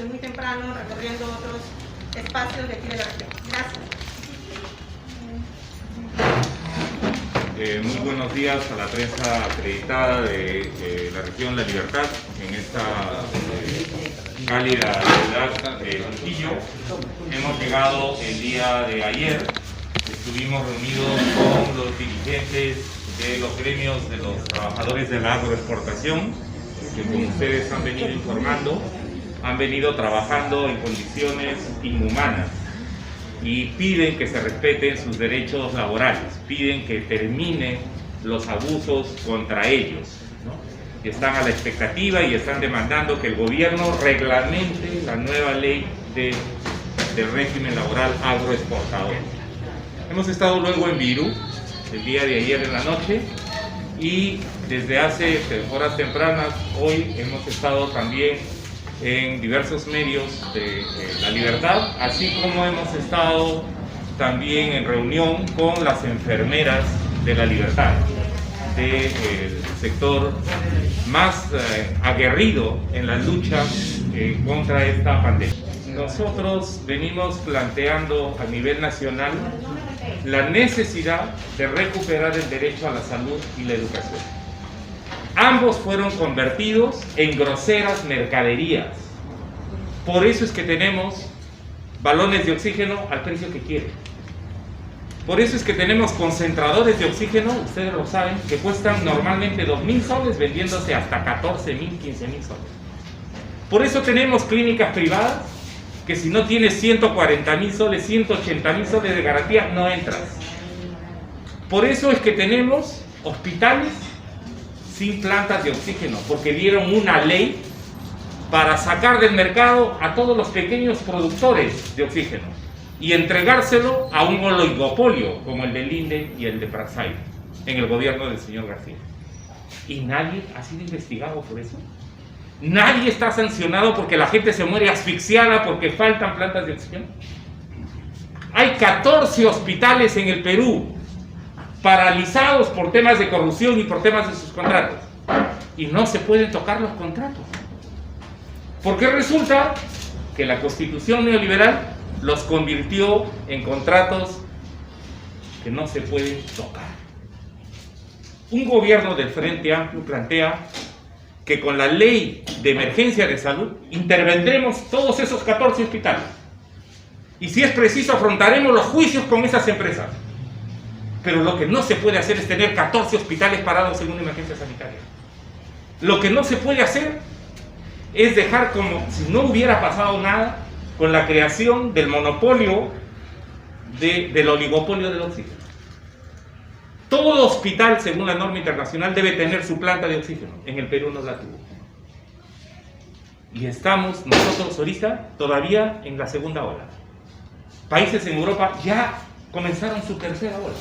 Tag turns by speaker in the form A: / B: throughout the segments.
A: desde muy temprano recorriendo otros espacios de aquí de la región. Gracias.
B: Muy buenos días a la prensa acreditada de la región La Libertad en esta cálida ciudad de Trujillo. Hemos llegado el día de ayer, estuvimos reunidos con los dirigentes de los gremios de los trabajadores de la agroexportación, que como ustedes han venido informando, han venido trabajando en condiciones inhumanas y piden que se respeten sus derechos laborales, piden que terminen los abusos contra ellos, ¿no? Están a la expectativa y están demandando que el gobierno reglamente la nueva ley del régimen laboral agroexportador. Hemos estado luego en Virú el día de ayer en la noche y desde hace horas tempranas hoy hemos estado también en diversos medios de La Libertad, así como hemos estado también en reunión con las enfermeras de La Libertad, del sector más aguerrido en la lucha contra esta pandemia. Nosotros venimos planteando a nivel nacional la necesidad de recuperar el derecho a la salud y la educación. Ambos fueron convertidos en groseras mercaderías. Por eso es que tenemos balones de oxígeno al precio que quieren. Por eso es que tenemos concentradores de oxígeno, ustedes lo saben, que cuestan normalmente 2.000 soles, vendiéndose hasta 14.000, 15.000 soles. Por eso tenemos clínicas privadas que si no tienes 140.000 soles, 180.000 soles de garantía, no entras. Por eso es que tenemos hospitales sin plantas de oxígeno, porque dieron una ley para sacar del mercado a todos los pequeños productores de oxígeno y entregárselo a un oligopolio como el del INDE y el de Praxair en el gobierno del señor García. ¿Y nadie ha sido investigado por eso? ¿Nadie está sancionado porque la gente se muere asfixiada porque faltan plantas de oxígeno? Hay 14 hospitales en el Perú paralizados por temas de corrupción y por temas de sus contratos. Y no se pueden tocar los contratos. Porque resulta que la Constitución neoliberal los convirtió en contratos que no se pueden tocar. Un gobierno del Frente Amplio plantea que con la ley de emergencia de salud intervendremos todos esos 14 hospitales. Y si es preciso afrontaremos los juicios con esas empresas. Pero lo que no se puede hacer es tener 14 hospitales parados en una emergencia sanitaria. Lo que no se puede hacer es dejar como si no hubiera pasado nada con la creación del monopolio del oligopolio del oxígeno. Todo hospital, según la norma internacional, debe tener su planta de oxígeno. En el Perú no la tuvo. Y estamos nosotros ahorita todavía en la segunda ola. Países en Europa ya comenzaron su tercera ola.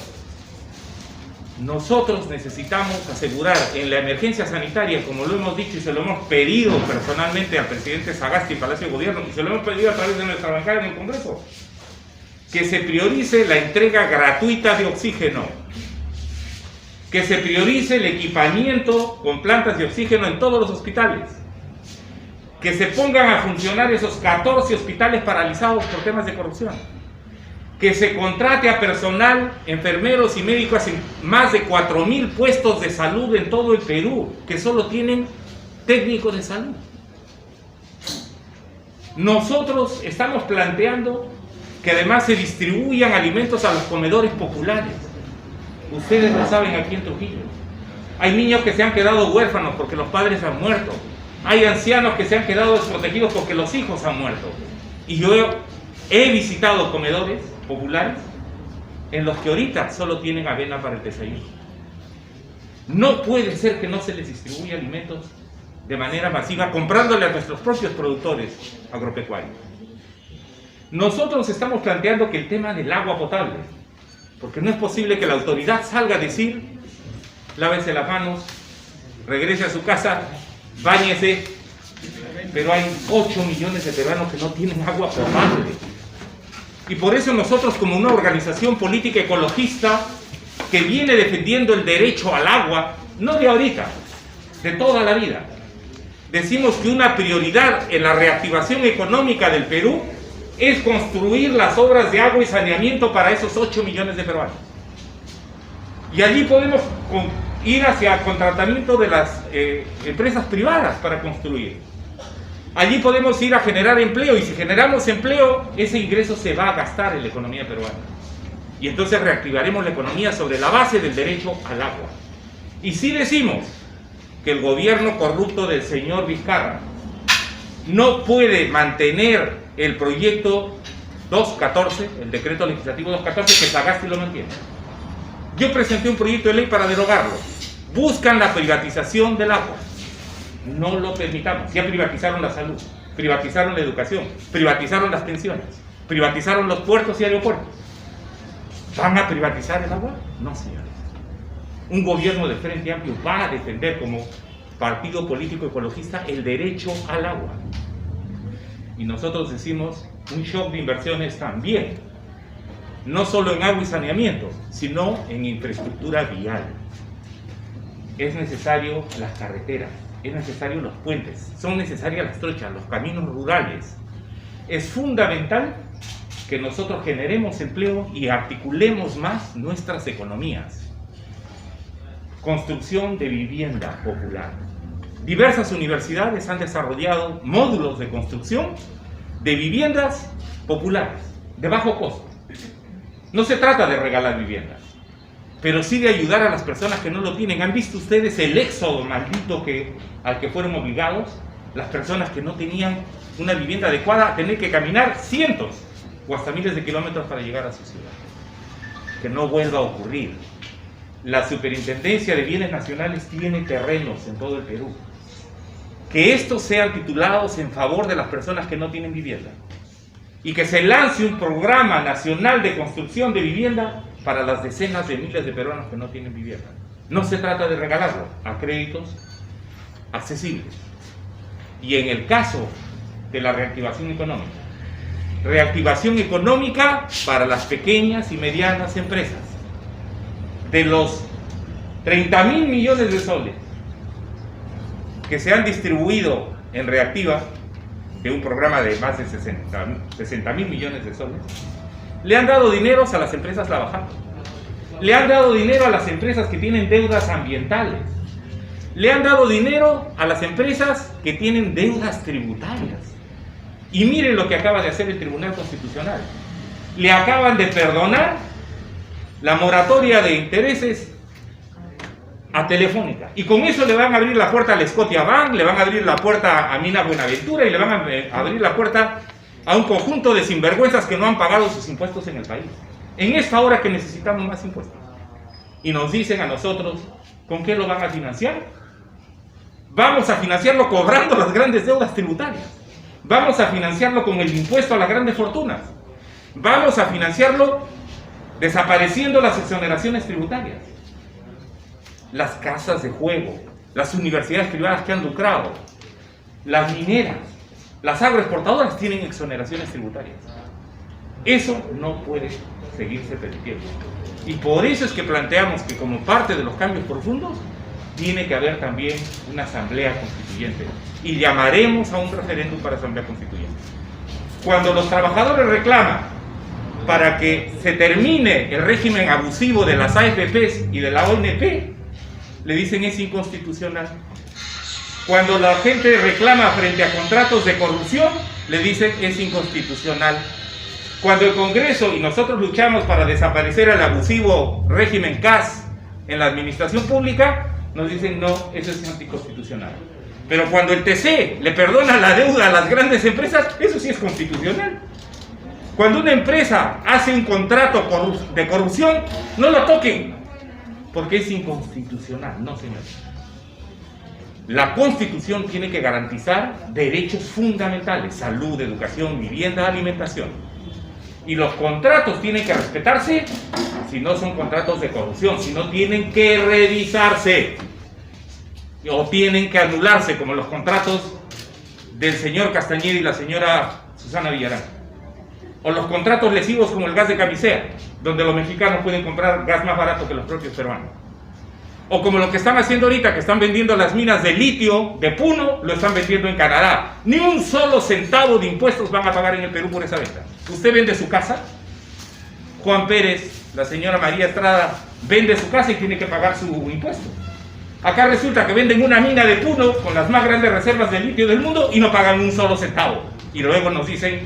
B: Nosotros necesitamos asegurar en la emergencia sanitaria, como lo hemos dicho y se lo hemos pedido personalmente al presidente Sagasti y Palacio de Gobierno, y se lo hemos pedido a través de nuestra bancada en el Congreso, que se priorice la entrega gratuita de oxígeno, que se priorice el equipamiento con plantas de oxígeno en todos los hospitales, que se pongan a funcionar esos 14 hospitales paralizados por temas de corrupción, que se contrate a personal, enfermeros y médicos en más de 4.000 puestos de salud en todo el Perú, que solo tienen técnicos de salud. Nosotros estamos planteando que además se distribuyan alimentos a los comedores populares. Ustedes lo saben aquí en Trujillo. Hay niños que se han quedado huérfanos porque los padres han muerto. Hay ancianos que se han quedado desprotegidos porque los hijos han muerto. Y yo he visitado comedores populares en los que ahorita solo tienen avena para el desayuno. No puede ser que no se les distribuya alimentos de manera masiva comprándole a nuestros propios productores agropecuarios. Nosotros estamos planteando que el tema del agua potable, porque no es posible que la autoridad salga a decir lávese las manos, regrese a su casa, báñese, pero hay 8 millones de peruanos que no tienen agua potable. Y por eso nosotros, como una organización política ecologista que viene defendiendo el derecho al agua, no de ahorita, de toda la vida, decimos que una prioridad en la reactivación económica del Perú es construir las obras de agua y saneamiento para esos 8 millones de peruanos. Y allí podemos ir hacia el contratamiento de las empresas privadas para construir. Allí podemos ir a generar empleo, y si generamos empleo, ese ingreso se va a gastar en la economía peruana. Y entonces reactivaremos la economía sobre la base del derecho al agua. Y si decimos que el gobierno corrupto del señor Vizcarra no puede mantener el proyecto 214, el decreto legislativo 214, que Sagasti lo mantiene. Yo presenté un proyecto de ley para derogarlo. Buscan la privatización del agua. No lo permitamos. Ya privatizaron la salud, privatizaron la educación, privatizaron las pensiones, privatizaron los puertos y aeropuertos. ¿Van a privatizar el agua? No, señores. Un gobierno de Frente Amplio va a defender como partido político ecologista el derecho al agua. Y nosotros decimos un shock de inversiones también, no solo en agua y saneamiento, sino en infraestructura vial. Es necesario las carreteras, es necesario los puentes, son necesarias las trochas, los caminos rurales. Es fundamental que nosotros generemos empleo y articulemos más nuestras economías. Construcción de vivienda popular. Diversas universidades han desarrollado módulos de construcción de viviendas populares, de bajo costo. No se trata de regalar viviendas, pero sí de ayudar a las personas que no lo tienen. ¿Han visto ustedes el éxodo maldito al que fueron obligados las personas que no tenían una vivienda adecuada a tener que caminar cientos o hasta miles de kilómetros para llegar a su ciudad? Que no vuelva a ocurrir. La Superintendencia de Bienes Nacionales tiene terrenos en todo el Perú. Que estos sean titulados en favor de las personas que no tienen vivienda. Y que se lance un programa nacional de construcción de vivienda para las decenas de miles de peruanos que no tienen vivienda. No se trata de regalarlo, a créditos accesibles. Y en el caso de la reactivación económica para las pequeñas y medianas empresas. De los 30.000 millones de soles que se han distribuido en Reactiva, de un programa de más de 60.000 millones de soles, le han dado dinero a las empresas lavajadas, le han dado dinero a las empresas que tienen deudas ambientales, le han dado dinero a las empresas que tienen deudas tributarias. Y miren lo que acaba de hacer el Tribunal Constitucional. Le acaban de perdonar la moratoria de intereses a Telefónica. Y con eso le van a abrir la puerta a Scotiabank, le van a abrir la puerta a Mina Buenaventura y le van a abrir la puerta a un conjunto de sinvergüenzas que no han pagado sus impuestos en el país. En esta hora que necesitamos más impuestos. Y nos dicen a nosotros, ¿con qué lo van a financiar? Vamos a financiarlo cobrando las grandes deudas tributarias. Vamos a financiarlo con el impuesto a las grandes fortunas. Vamos a financiarlo desapareciendo las exoneraciones tributarias. Las casas de juego, las universidades privadas que han lucrado, las mineras, las agroexportadoras tienen exoneraciones tributarias. Eso no puede seguirse permitiendo. Y por eso es que planteamos que como parte de los cambios profundos, tiene que haber también una asamblea constituyente. Y llamaremos a un referéndum para asamblea constituyente. Cuando los trabajadores reclaman para que se termine el régimen abusivo de las AFPs y de la ONP, le dicen es inconstitucional. Cuando la gente reclama frente a contratos de corrupción, le dicen es inconstitucional. Cuando el Congreso y nosotros luchamos para desaparecer el abusivo régimen CAS en la administración pública, nos dicen no, eso es anticonstitucional. Pero cuando el TC le perdona la deuda a las grandes empresas, eso sí es constitucional. Cuando una empresa hace un contrato de corrupción, no lo toquen, porque es inconstitucional. No, señores. La Constitución tiene que garantizar derechos fundamentales: salud, educación, vivienda, alimentación. Y los contratos tienen que respetarse si no son contratos de corrupción, si no tienen que revisarse o tienen que anularse, como los contratos del señor Castañeda y la señora Susana Villarán, o los contratos lesivos como el gas de Camisea, donde los mexicanos pueden comprar gas más barato que los propios peruanos. O como lo que están haciendo ahorita, que están vendiendo las minas de litio de Puno, lo están vendiendo en Canadá. Ni un solo centavo de impuestos van a pagar en el Perú por esa venta. Usted vende su casa, Juan Pérez, la señora María Estrada, vende su casa y tiene que pagar su impuesto. Acá resulta que venden una mina de Puno con las más grandes reservas de litio del mundo y no pagan un solo centavo. Y luego nos dicen,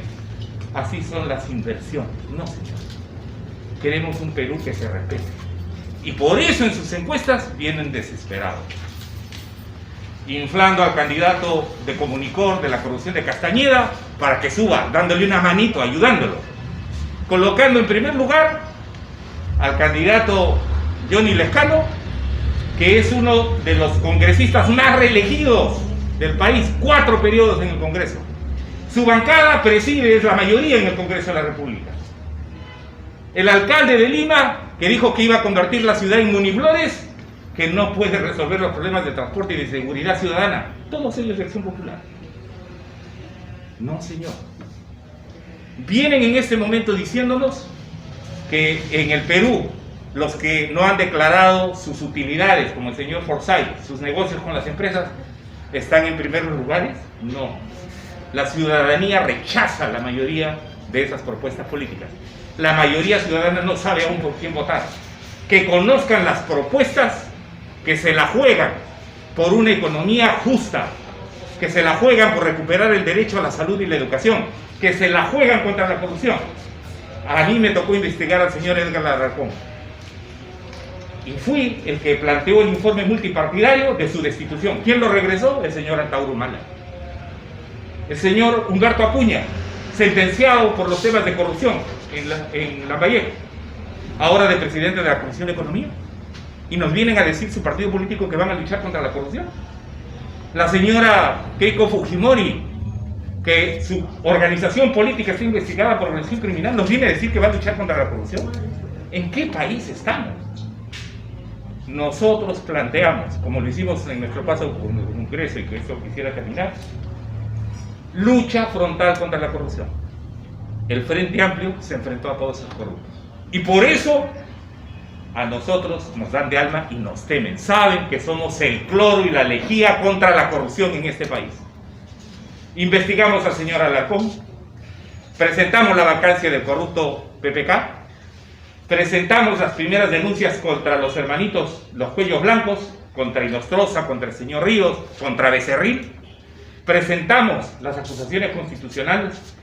B: así son las inversiones. No, señor. Queremos un Perú que se respete. Y por eso en sus encuestas vienen desesperados. Inflando al candidato de Comunicor de la corrupción de Castañeda para que suba, dándole una manito, ayudándolo. Colocando en primer lugar al candidato Johnny Lescano, que es uno de los congresistas más reelegidos del país, 4 periodos en el Congreso. Su bancada preside, es la mayoría en el Congreso de la República. El alcalde de Lima, que dijo que iba a convertir la ciudad en Muniflores, que no puede resolver los problemas de transporte y de seguridad ciudadana. Todos ellos de Acción Popular. No, señor. Vienen en este momento diciéndonos que en el Perú, los que no han declarado sus utilidades, como el señor Forsyth, sus negocios con las empresas, están en primeros lugares. No. La ciudadanía rechaza la mayoría de esas propuestas políticas. La mayoría ciudadana no sabe aún por quién votar. Que conozcan las propuestas, que se la juegan por una economía justa, que se la juegan por recuperar el derecho a la salud y la educación, que se la juegan contra la corrupción. A mí me tocó investigar al señor Edgar Larracón. Y fui el que planteó el informe multipartidario de su destitución. ¿Quién lo regresó? El señor Antauro Humala. El señor Humberto Acuña, sentenciado por los temas de corrupción en Lambayeque, ahora de presidente de la Comisión de Economía. Y nos vienen a decir su partido político que van a luchar contra la corrupción. La señora Keiko Fujimori, que su organización política está investigada por organización criminal, nos viene a decir que va a luchar contra la corrupción. ¿En qué país estamos? Nosotros planteamos, como lo hicimos en nuestro paso por el Congreso y que esto quisiera terminar, lucha frontal contra la corrupción. El Frente Amplio se enfrentó a todos esos corruptos. Y por eso a nosotros nos dan de alma y nos temen. Saben que somos el cloro y la lejía contra la corrupción en este país. Investigamos al señor Alarcón, presentamos la vacancia del corrupto PPK, presentamos las primeras denuncias contra los hermanitos, los cuellos blancos, contra Inostroza, contra el señor Ríos, contra Becerril. Presentamos las acusaciones constitucionales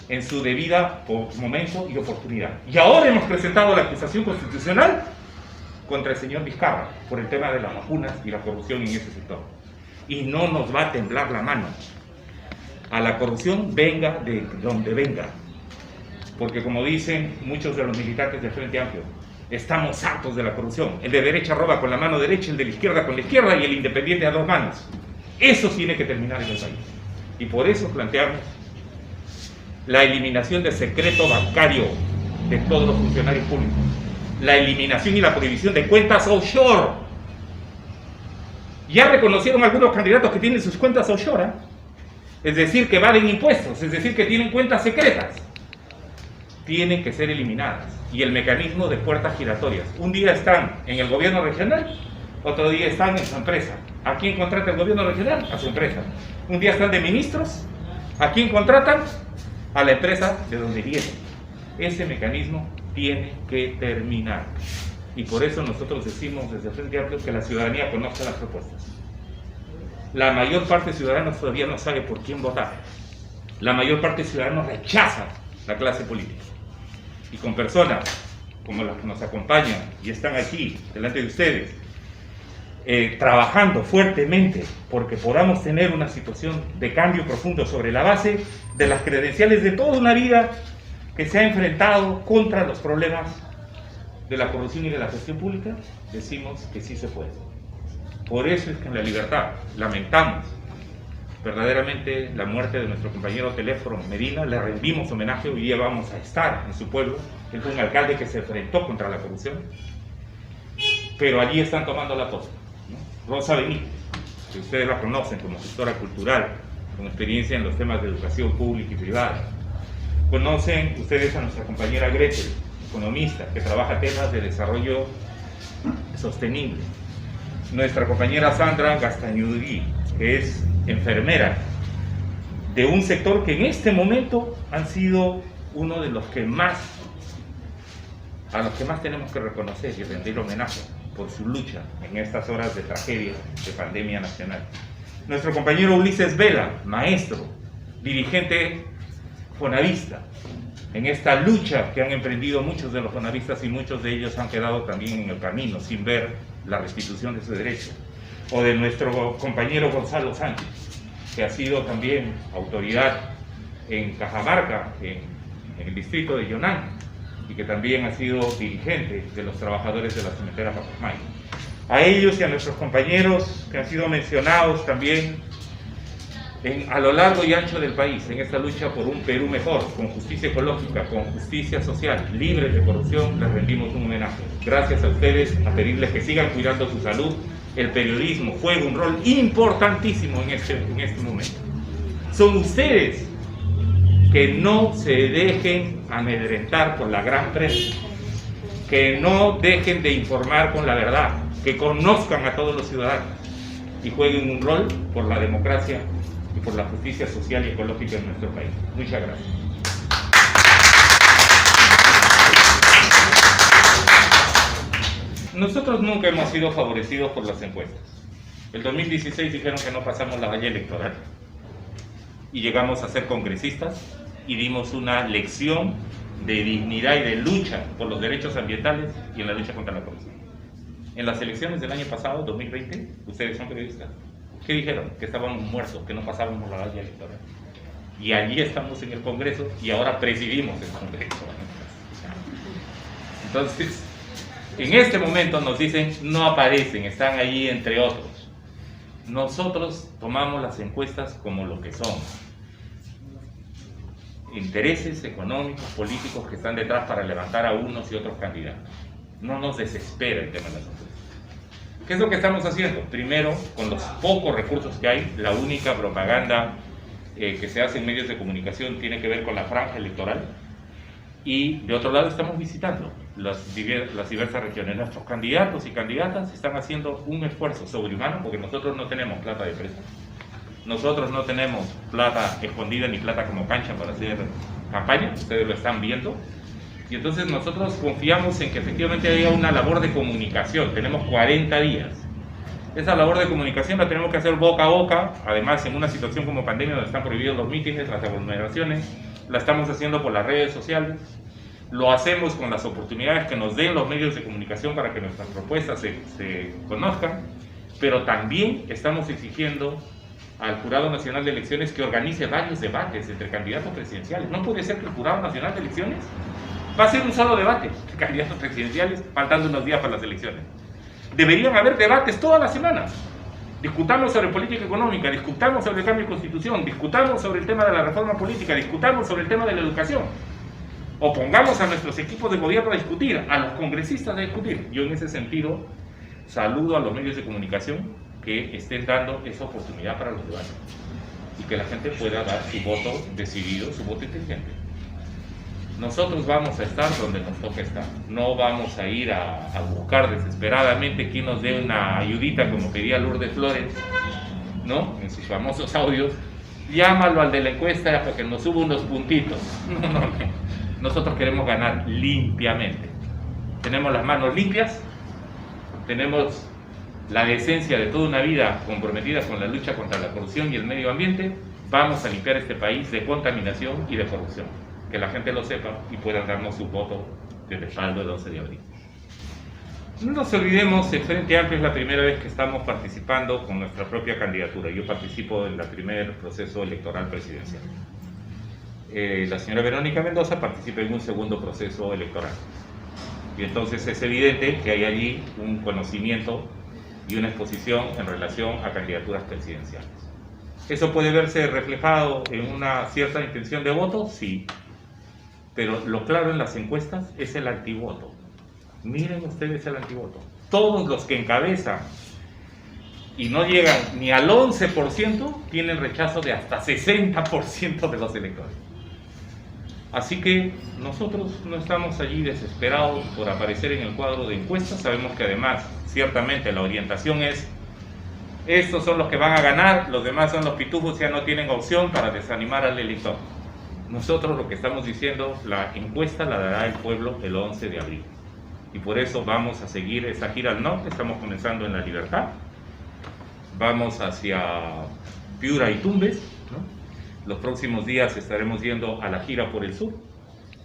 B: en su debida momento y oportunidad. Y ahora hemos presentado la acusación constitucional contra el señor Vizcarra por el tema de las vacunas y la corrupción en ese sector. Y no nos va a temblar la mano. A la corrupción venga de donde venga. Porque como dicen muchos de los militantes del Frente Amplio, estamos hartos de la corrupción. El de derecha roba con la mano derecha, el de la izquierda con la izquierda y el independiente a 2 manos. Eso tiene que terminar en el país. Y por eso planteamos la eliminación del secreto bancario de todos los funcionarios públicos, la eliminación y la prohibición de cuentas offshore. Ya reconocieron algunos candidatos que tienen sus cuentas offshore, ¿eh? Es decir, que evaden impuestos, es decir, que tienen cuentas secretas. Tienen que ser eliminadas. Y el mecanismo de puertas giratorias. Un día están en el gobierno regional, otro día están en su empresa. ¿A quién contrata el gobierno regional? A su empresa. Un día están de ministros. ¿A quién contratan? A la empresa de donde vienen. Ese mecanismo tiene que terminar. Y por eso nosotros decimos desde el Frente Amplio que la ciudadanía conozca las propuestas. La mayor parte de ciudadanos todavía no sabe por quién votar. La mayor parte de ciudadanos rechaza la clase política. Y con personas como las que nos acompañan y están aquí delante de ustedes, trabajando fuertemente porque podamos tener una situación de cambio profundo sobre la base de las credenciales de toda una vida que se ha enfrentado contra los problemas de la corrupción y de la gestión pública, decimos que sí se puede. Por eso es que en La Libertad lamentamos verdaderamente la muerte de nuestro compañero Teléfono Medina, le rendimos homenaje, hoy día vamos a estar en su pueblo. Él fue un alcalde que se enfrentó contra la corrupción, pero allí están tomando la posta, ¿no? Rosa Benítez, que ustedes la conocen como gestora cultural, con experiencia en los temas de educación pública y privada. Conocen ustedes a nuestra compañera Gretel, economista, que trabaja temas de desarrollo sostenible. nuestra compañera Sandra Gastañudí, que es enfermera de un sector que en este momento han sido uno de los que más, a los que más tenemos que reconocer y rendir homenaje por su lucha en estas horas de tragedia, de pandemia nacional. Nuestro compañero Ulises Vela, maestro, dirigente fonavista, en esta lucha que han emprendido muchos de los fonavistas y muchos de ellos han quedado también en el camino sin ver la restitución de su derecho. O de nuestro compañero Gonzalo Sánchez, que ha sido también autoridad en Cajamarca, en el distrito de Yonán, y que también ha sido dirigente de los trabajadores de la cementera Pacasmayo. A ellos y a nuestros compañeros que han sido mencionados también a lo largo y ancho del país, en esta lucha por un Perú mejor, con justicia ecológica, con justicia social, libre de corrupción, les rendimos un homenaje. Gracias a ustedes, a pedirles que sigan cuidando su salud. El periodismo juega un rol importantísimo en este momento. Son ustedes que no se dejen amedrentar por la gran prensa, que no dejen de informar con la verdad, que conozcan a todos los ciudadanos y jueguen un rol por la democracia y por la justicia social y ecológica en nuestro país. Muchas gracias. Nosotros nunca hemos sido favorecidos por las encuestas. El 2016 dijeron que no pasamos la valla electoral y llegamos a ser congresistas y dimos una lección de dignidad y de lucha por los derechos ambientales y en la lucha contra la corrupción. En las elecciones del año pasado, 2020, ustedes son periodistas, ¿qué dijeron? Que estábamos muertos, que no pasábamos la valla electoral. Y allí estamos en el Congreso y ahora presidimos el Congreso. Entonces, en este momento nos dicen, no aparecen, están allí entre otros. Nosotros tomamos las encuestas como lo que son. Intereses económicos, políticos que están detrás para levantar a unos y otros candidatos. No nos desespera el tema de las encuestas. ¿Qué es lo que estamos haciendo? Primero, con los pocos recursos que hay, la única propaganda que se hace en medios de comunicación tiene que ver con la franja electoral. Y de otro lado estamos visitando las diversas regiones. Nuestros candidatos y candidatas están haciendo un esfuerzo sobrehumano porque nosotros no tenemos plata de préstamo. Nosotros no tenemos plata escondida ni plata como cancha para hacer campaña, ustedes lo están viendo. Y entonces nosotros confiamos en que efectivamente haya una labor de comunicación. Tenemos 40 días. Esa labor de comunicación la tenemos que hacer boca a boca, además en una situación como pandemia donde están prohibidos los mítines, las aglomeraciones, la estamos haciendo por las redes sociales, lo hacemos con las oportunidades que nos den los medios de comunicación para que nuestras propuestas se conozcan, pero también estamos exigiendo al Jurado Nacional de Elecciones que organice varios debates entre candidatos presidenciales. No puede ser que el Jurado Nacional de Elecciones va a ser un solo debate de candidatos presidenciales faltando unos días para las elecciones. Deberían haber debates todas las semanas. Discutamos sobre política económica, discutamos sobre el cambio de constitución, discutamos sobre el tema de la reforma política, discutamos sobre el tema de la educación. O pongamos a nuestros equipos de gobierno a discutir, a los congresistas a discutir. Yo en ese sentido saludo a los medios de comunicación que estén dando esa oportunidad para los debates y que la gente pueda dar su voto decidido, su voto inteligente. Nosotros vamos a estar donde nos toca estar, no vamos a ir a buscar desesperadamente quien nos dé una ayudita como pedía Lourdes Flores, ¿no? En sus famosos audios, llámalo al de la encuesta para que nos suba unos puntitos. No. Nosotros queremos ganar limpiamente. Tenemos las manos limpias, tenemos la decencia de toda una vida comprometida con la lucha contra la corrupción y el medio ambiente. Vamos a limpiar este país de contaminación y de corrupción. Que la gente lo sepa y puedan darnos su voto de respaldo el 11 de abril. No nos olvidemos, el Frente Amplio es la primera vez que estamos participando con nuestra propia candidatura. Yo participo en el primer proceso electoral presidencial. La señora Verónica Mendoza participa en un segundo proceso electoral. Y entonces es evidente que hay allí un conocimiento y una exposición en relación a candidaturas presidenciales. ¿Eso puede verse reflejado en una cierta intención de voto? Sí. Pero lo claro en las encuestas es el antivoto. Miren ustedes el antivoto. Todos los que encabezan y no llegan ni al 11% tienen rechazo de hasta 60% de los electores. Así que nosotros no estamos allí desesperados por aparecer en el cuadro de encuestas. Sabemos que además ciertamente la orientación es: estos son los que van a ganar, los demás son los pitufos, ya no tienen opción, para desanimar al elector. Nosotros lo que estamos diciendo, la encuesta la dará el pueblo el 11 de abril. Y por eso vamos a seguir esa gira al norte. Estamos comenzando en La Libertad, vamos hacia Piura y Tumbes, ¿no? Los próximos días estaremos yendo a la gira por el sur,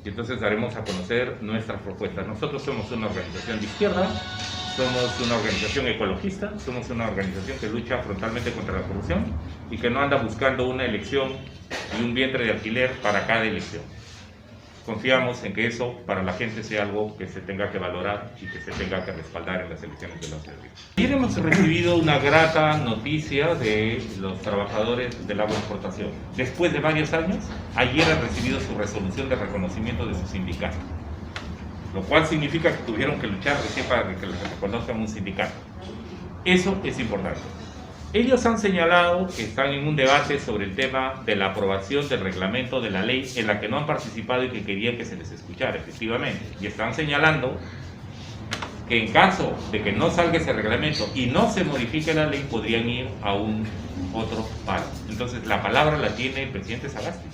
B: y entonces daremos a conocer nuestras propuestas. Nosotros somos una organización de izquierda, somos una organización ecologista, somos una organización que lucha frontalmente contra la corrupción y que no anda buscando una elección y un vientre de alquiler para cada elección. Confiamos en que eso para la gente sea algo que se tenga que valorar y que se tenga que respaldar en las elecciones de la ciudad. Ayer hemos recibido una grata noticia de los trabajadores del agroexportación. Después de varios años, ayer han recibido su resolución de reconocimiento de su sindicato, lo cual significa que tuvieron que luchar recién para que les reconozcan un sindicato. Eso es importante. Ellos han señalado que están en un debate sobre el tema de la aprobación del reglamento de la ley, en la que no han participado y que querían que se les escuchara, efectivamente. Y están señalando que en caso de que no salga ese reglamento y no se modifique la ley, podrían ir a un otro paro. Entonces la palabra la tiene el presidente Sagasti.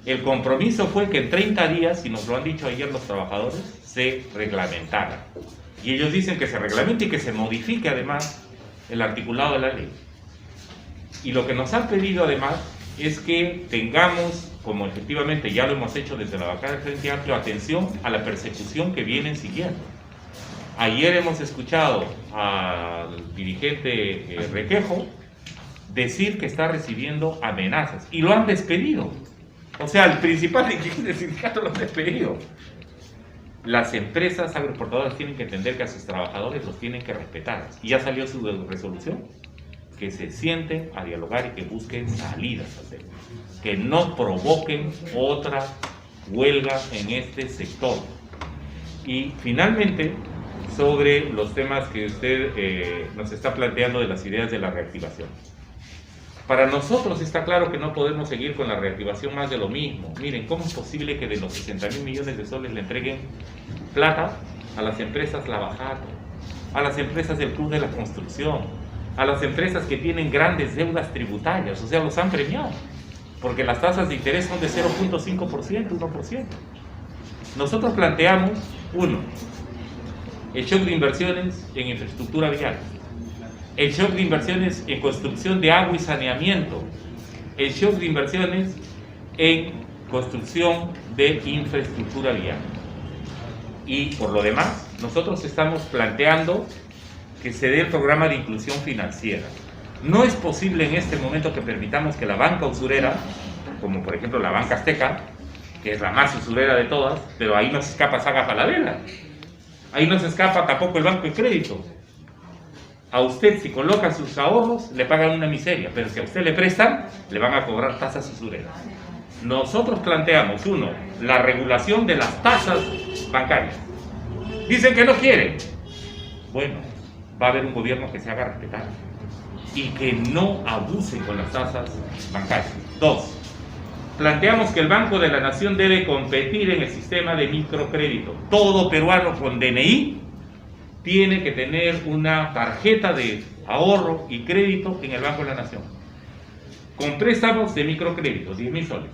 B: El compromiso fue que en 30 días, y nos lo han dicho ayer los trabajadores, se reglamentara. Y ellos dicen que se reglamente y que se modifique además el articulado de la ley. Y lo que nos han pedido además es que tengamos, como efectivamente ya lo hemos hecho desde la bancada del Frente Amplio, atención a la persecución que vienen siguiendo. Ayer hemos escuchado al dirigente Requejo decir que está recibiendo amenazas y lo han despedido. O sea, el principal dirigente del sindicato lo han despedido. Las empresas agroexportadoras tienen que entender que a sus trabajadores los tienen que respetar. Y ya salió su resolución, que se sienten a dialogar y que busquen salidas a hacer, que no provoquen otra huelga en este sector. Y finalmente, sobre los temas que usted nos está planteando de las ideas de la reactivación. Para nosotros está claro que no podemos seguir con la reactivación más de lo mismo. Miren, ¿cómo es posible que de los 60.000 millones de soles le entreguen plata a las empresas Lavajato, a las empresas del Club de la Construcción, a las empresas que tienen grandes deudas tributarias? O sea, los han premiado, porque las tasas de interés son de 0.5%, 1%. Nosotros planteamos, uno, el shock de inversiones en infraestructura vial, el shock de inversiones en construcción de agua y saneamiento, el shock de inversiones en construcción de infraestructura vial. Y por lo demás, nosotros estamos planteando que se dé el programa de inclusión financiera. No es posible en este momento que permitamos que la banca usurera, como por ejemplo la banca azteca, que es la más usurera de todas, pero ahí no se escapa Saga Falabella, ahí no se escapa tampoco el Banco de Crédito. A usted, si coloca sus ahorros, le pagan una miseria, pero si a usted le prestan, le van a cobrar tasas usureras. Nosotros planteamos, uno, la regulación de las tasas bancarias. Dicen que no quieren. Bueno, va a haber un gobierno que se haga respetar y que no abuse con las tasas bancarias. Dos, planteamos que el Banco de la Nación debe competir en el sistema de microcrédito. Todo peruano con DNI tiene que tener una tarjeta de ahorro y crédito en el Banco de la Nación, con préstamos de microcrédito, 10.000 soles,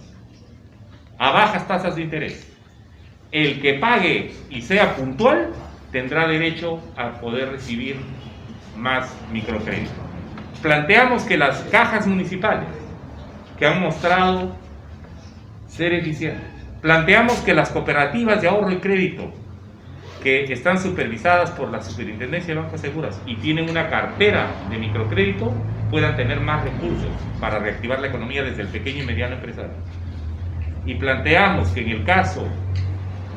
B: a bajas tasas de interés. El que pague y sea puntual tendrá derecho a poder recibir más microcrédito. Planteamos que las cajas municipales, que han mostrado ser eficientes, planteamos que las cooperativas de ahorro y crédito, que están supervisadas por la Superintendencia de Bancos Seguros y tienen una cartera de microcrédito, puedan tener más recursos para reactivar la economía desde el pequeño y mediano empresario. Y planteamos que en el caso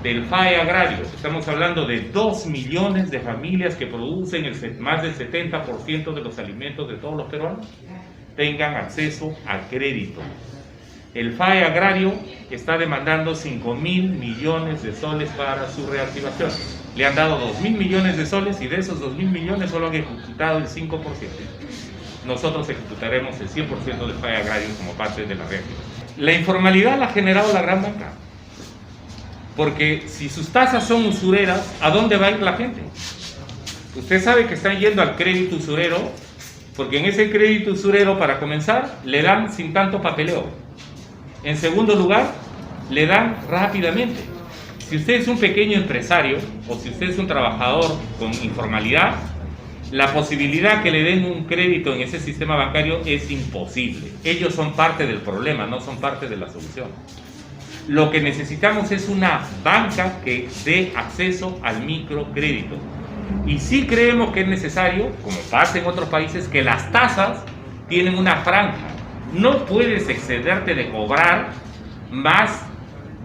B: del FAE agrario, estamos hablando de 2 millones de familias que producen más del 70% de los alimentos de todos los peruanos, tengan acceso a crédito. El FAE agrario está demandando 5.000 millones de soles para su reactivación. Le han dado 2.000 millones de soles y de esos 2.000 millones solo han ejecutado el 5%. Nosotros ejecutaremos el 100% del FAE agrario como parte de la reactivación. La informalidad la ha generado la gran banca. Porque si sus tasas son usureras, ¿a dónde va a ir la gente? Usted sabe que están yendo al crédito usurero, porque en ese crédito usurero, para comenzar, le dan sin tanto papeleo. En segundo lugar, le dan rápidamente. Si usted es un pequeño empresario o si usted es un trabajador con informalidad, la posibilidad que le den un crédito en ese sistema bancario es imposible. Ellos son parte del problema, no son parte de la solución. Lo que necesitamos es una banca que dé acceso al microcrédito. Y sí creemos que es necesario, como pasa en otros países, que las tasas tienen una franja. No puedes excederte de cobrar más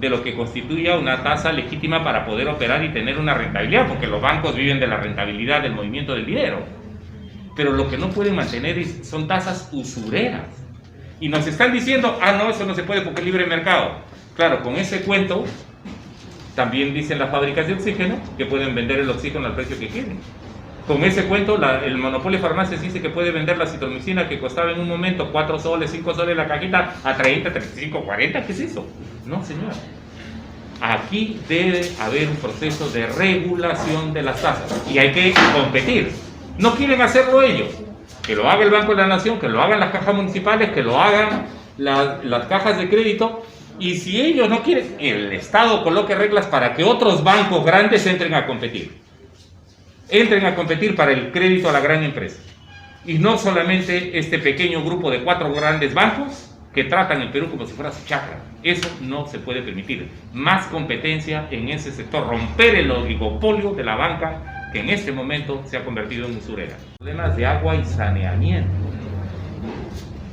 B: de lo que constituya una tasa legítima para poder operar y tener una rentabilidad, porque los bancos viven de la rentabilidad del movimiento del dinero. Pero lo que no pueden mantener son tasas usureras. Y nos están diciendo, no, eso no se puede porque es libre mercado. Claro, con ese cuento, también dicen las fábricas de oxígeno que pueden vender el oxígeno al precio que quieren. Con ese cuento, el monopolio de farmacias dice que puede vender la citromicina que costaba en un momento 4 soles, 5 soles la cajita a 30, 35, 40. ¿Qué es eso? No, señor. Aquí debe haber un proceso de regulación de las tasas y hay que competir. No quieren hacerlo ellos. Que lo haga el Banco de la Nación, que lo hagan las cajas municipales, que lo hagan las cajas de crédito. Y si ellos no quieren, el Estado coloque reglas para que otros bancos grandes entren a competir. Entren a competir para el crédito a la gran empresa. Y no solamente este pequeño grupo de 4 grandes bancos que tratan el Perú como si fuera su chacra. Eso no se puede permitir. Más competencia en ese sector. Romper el oligopolio de la banca que en este momento se ha convertido en usurera. Problemas de agua y saneamiento.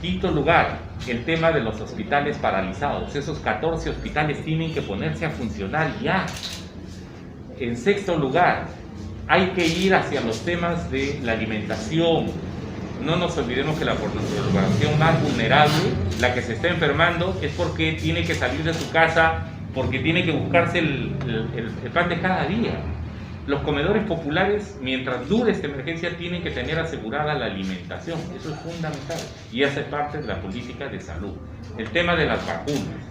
B: Quinto lugar, el tema de los hospitales paralizados. Esos 14 hospitales tienen que ponerse a funcionar ya. En sexto lugar, hay que ir hacia los temas de la alimentación. No nos olvidemos que la población más vulnerable, la que se está enfermando, es porque tiene que salir de su casa, porque tiene que buscarse el pan de cada día. Los comedores populares, mientras dure esta emergencia, tienen que tener asegurada la alimentación. Eso es fundamental y hace parte de la política de salud. El tema de las vacunas.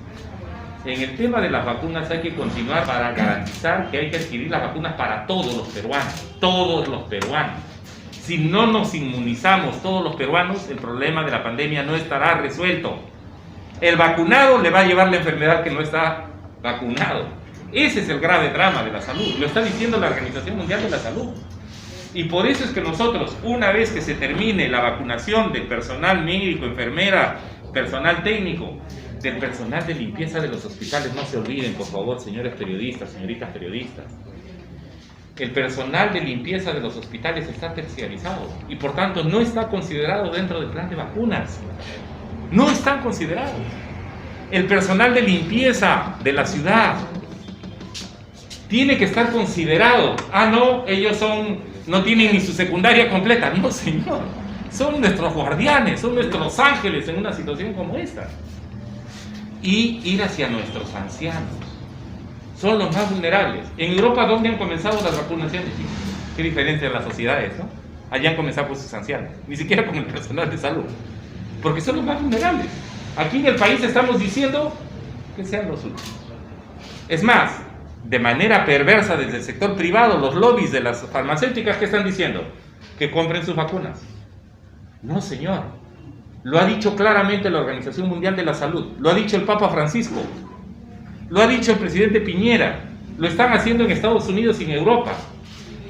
B: En el tema de las vacunas hay que continuar para garantizar que hay que adquirir las vacunas para todos los peruanos. Todos los peruanos. Si no nos inmunizamos todos los peruanos, el problema de la pandemia no estará resuelto. El vacunado le va a llevar la enfermedad que no está vacunado. Ese es el grave drama de la salud. Lo está diciendo la Organización Mundial de la Salud. Y por eso es que nosotros, una vez que se termine la vacunación del personal médico, enfermera, personal técnico, del personal de limpieza de los hospitales, no se olviden, por favor, señores periodistas, señoritas periodistas, el personal de limpieza de los hospitales está terciarizado y por tanto no está considerado dentro del plan de vacunas. No están considerados. El personal de limpieza de la ciudad tiene que estar considerado. No, ellos no tienen ni su secundaria completa. No, señor. Son nuestros guardianes, son nuestros ángeles en una situación como esta. Y ir hacia nuestros ancianos. Son los más vulnerables. En Europa, ¿dónde han comenzado las vacunaciones? Qué diferencia en las sociedades, ¿no? Allá han comenzado con sus ancianos, ni siquiera con el personal de salud, porque son los más vulnerables. Aquí en el país estamos diciendo que sean los últimos. Es más, de manera perversa desde el sector privado, los lobbies de las farmacéuticas, ¿qué están diciendo? Que compren sus vacunas. No, señor. Lo ha dicho claramente la Organización Mundial de la Salud, lo ha dicho el Papa Francisco, lo ha dicho el presidente Piñera, lo están haciendo en Estados Unidos y en Europa.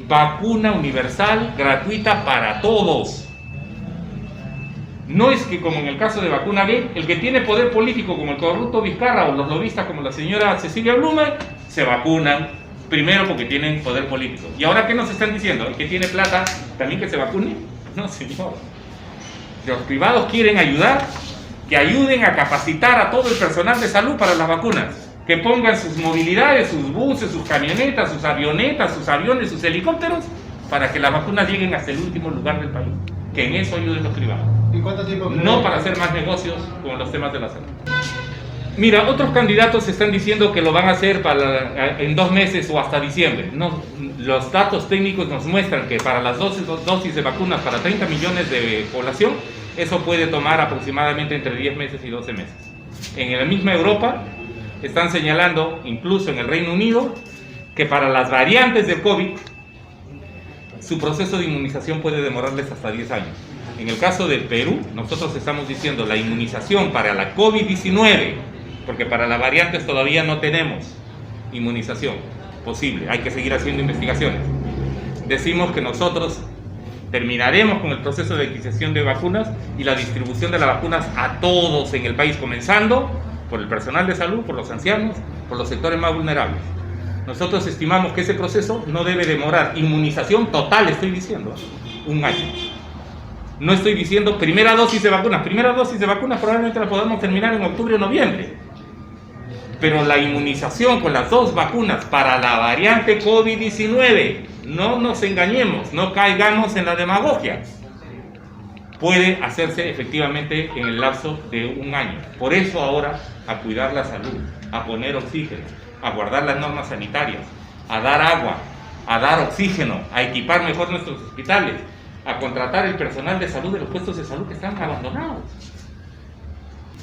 B: Vacuna universal, gratuita para todos. No es que como en el caso de Vacuna B, el que tiene poder político como el corrupto Vizcarra o los lobistas como la señora Cecilia Blume, se vacunan primero porque tienen poder político. ¿Y ahora qué nos están diciendo? ¿El que tiene plata también que se vacune? No, señor. Los privados quieren ayudar, que ayuden a capacitar a todo el personal de salud para las vacunas, que pongan sus movilidades, sus buses, sus camionetas, sus avionetas, sus aviones, sus helicópteros, para que las vacunas lleguen hasta el último lugar del país, que en eso ayuden los privados.
C: ¿Y cuánto tiempo?
B: No para hacer más negocios con los temas de la salud. Mira, otros candidatos están diciendo que lo van a hacer en 2 meses o hasta diciembre. No, los datos técnicos nos muestran que para las dosis de vacunas para 30 millones de población, eso puede tomar aproximadamente entre 10 meses y 12 meses. En la misma Europa están señalando, incluso en el Reino Unido, que para las variantes del COVID su proceso de inmunización puede demorarles hasta 10 años. En el caso del Perú, nosotros estamos diciendo la inmunización para la COVID-19, porque para las variantes todavía no tenemos inmunización posible, hay que seguir haciendo investigaciones. Decimos que nosotros terminaremos con el proceso de adquisición de vacunas y la distribución de las vacunas a todos en el país, comenzando por el personal de salud, por los ancianos, por los sectores más vulnerables. Nosotros estimamos que ese proceso no debe demorar, inmunización total estoy diciendo, un año. No estoy diciendo primera dosis de vacunas probablemente la podamos terminar en octubre o noviembre. Pero la inmunización con las 2 vacunas para la variante COVID-19, no nos engañemos, no caigamos en la demagogia, puede hacerse efectivamente en el lapso de un año. Por eso ahora a cuidar la salud, a poner oxígeno, a guardar las normas sanitarias, a dar agua, a dar oxígeno, a equipar mejor nuestros hospitales, a contratar el personal de salud de los puestos de salud que están abandonados.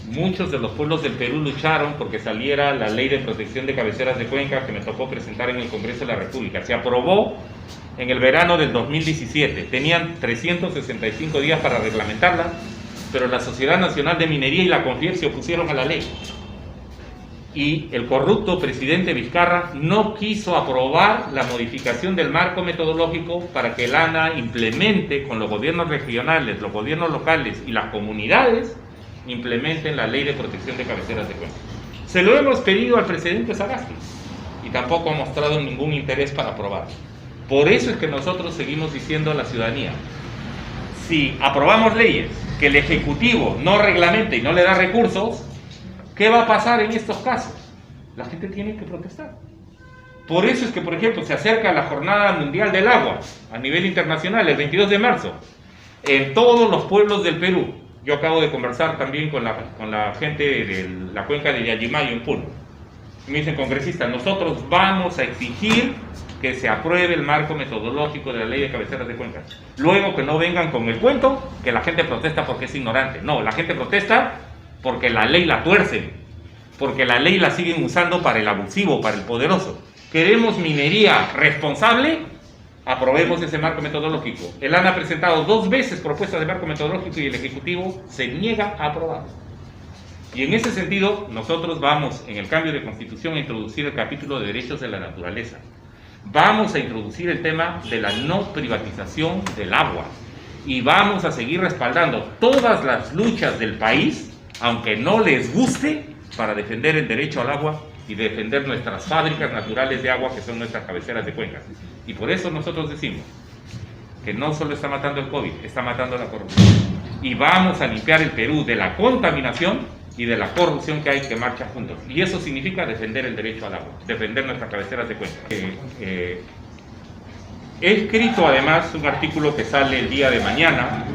B: Muchos de los pueblos del Perú lucharon porque saliera la ley de protección de cabeceras de cuenca que me tocó presentar en el Congreso de la República. Se aprobó en el verano del 2017. Tenían 365 días para reglamentarla, pero la Sociedad Nacional de Minería y la CONFIER se opusieron a la ley. Y el corrupto presidente Vizcarra no quiso aprobar la modificación del marco metodológico para que el ANA implemente con los gobiernos regionales, los gobiernos locales y las comunidades implementen la ley de protección de cabeceras de cuenca. Se lo hemos pedido al presidente Sagasti y tampoco ha mostrado ningún interés para aprobarlo. Por eso es que nosotros seguimos diciendo a la ciudadanía, si aprobamos leyes que el Ejecutivo no reglamenta y no le da recursos, ¿qué va a pasar en estos casos? La gente tiene que protestar. Por eso es que, por ejemplo, se acerca la Jornada Mundial del Agua a nivel internacional, el 22 de marzo, en todos los pueblos del Perú. Yo acabo de conversar también con la gente de la cuenca de Yayimayo en Puno. Me dicen, congresista, nosotros vamos a exigir que se apruebe el marco metodológico de la ley de cabeceras de cuencas. Luego que no vengan con el cuento que la gente protesta porque es ignorante. No, la gente protesta porque la ley la tuercen, porque la ley la siguen usando para el abusivo, para el poderoso. ¿Queremos minería responsable? Aprobemos ese marco metodológico. El ANA ha presentado 2 veces propuestas de marco metodológico y el Ejecutivo se niega a aprobar. Y en ese sentido, nosotros vamos, en el cambio de Constitución, a introducir el capítulo de derechos de la naturaleza. Vamos a introducir el tema de la no privatización del agua. Y vamos a seguir respaldando todas las luchas del país, aunque no les guste, para defender el derecho al agua y defender nuestras fábricas naturales de agua, que son nuestras cabeceras de cuencas. Y por eso nosotros decimos que no solo está matando el COVID, está matando la corrupción. Y vamos a limpiar el Perú de la contaminación y de la corrupción que hay, que marcha juntos. Y eso significa defender el derecho al agua, defender nuestras cabeceras de cuencas. He escrito además un artículo que sale el día de mañana.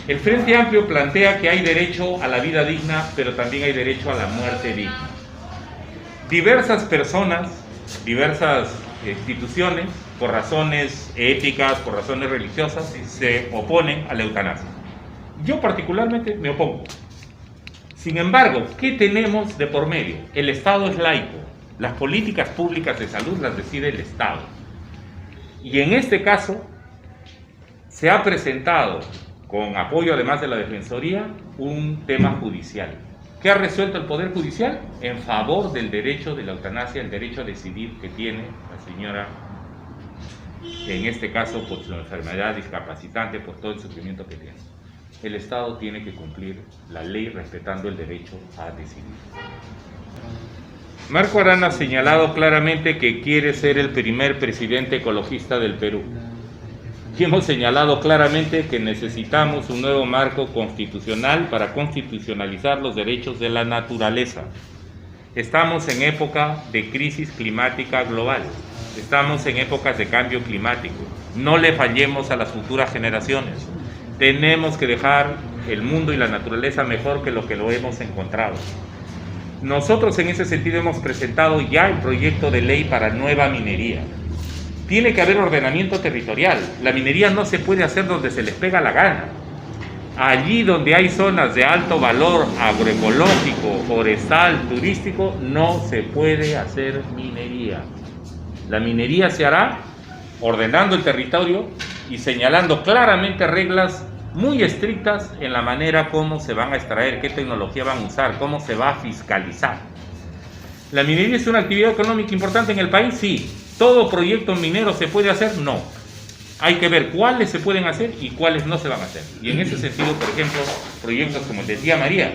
B: El Frente Amplio plantea que hay derecho a la vida digna, pero también hay derecho a la muerte digna. Diversas personas, diversas instituciones, por razones éticas, por razones religiosas, se oponen a la eutanasia. Yo particularmente me opongo. Sin embargo, ¿qué tenemos de por medio? El Estado es laico. Las políticas públicas de salud las decide el Estado. Y en este caso, se ha presentado, con apoyo además de la Defensoría, un tema judicial. ¿Qué ha resuelto el Poder Judicial? En favor del derecho de la eutanasia, el derecho a decidir que tiene la señora, en este caso por su enfermedad discapacitante, por todo el sufrimiento que tiene. El Estado tiene que cumplir la ley respetando el derecho a decidir. Marco Arana ha señalado claramente que quiere ser el primer presidente ecologista del Perú. Y hemos señalado claramente que necesitamos un nuevo marco constitucional para constitucionalizar los derechos de la naturaleza. Estamos en época de crisis climática global, estamos en épocas de cambio climático. No le fallemos a las futuras generaciones. Tenemos que dejar el mundo y la naturaleza mejor que lo hemos encontrado. Nosotros en ese sentido hemos presentado ya el proyecto de ley para nueva minería. Tiene que haber ordenamiento territorial. La minería no se puede hacer donde se les pega la gana. Allí donde hay zonas de alto valor agroecológico, forestal, turístico, no se puede hacer minería. La minería se hará ordenando el territorio,
C: y señalando claramente reglas muy estrictas en la manera como se van a extraer, qué tecnología van a usar, cómo se va a fiscalizar. ¿La minería es una actividad económica importante en el país? Sí. ¿Todo proyecto minero se puede hacer? No. Hay que ver cuáles se pueden hacer y cuáles no se van a hacer. Y en ese sentido, por ejemplo, proyectos como el de Tía María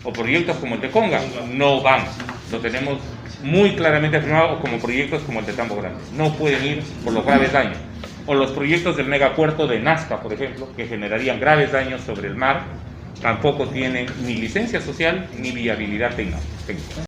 C: o proyectos como el de Conga no van. Lo tenemos muy claramente afirmado, como proyectos como el de Tambo Grande. No pueden ir por los graves daños. O los proyectos del megapuerto de Nazca, por ejemplo, que generarían graves daños sobre el mar, tampoco tienen ni licencia social ni viabilidad técnica.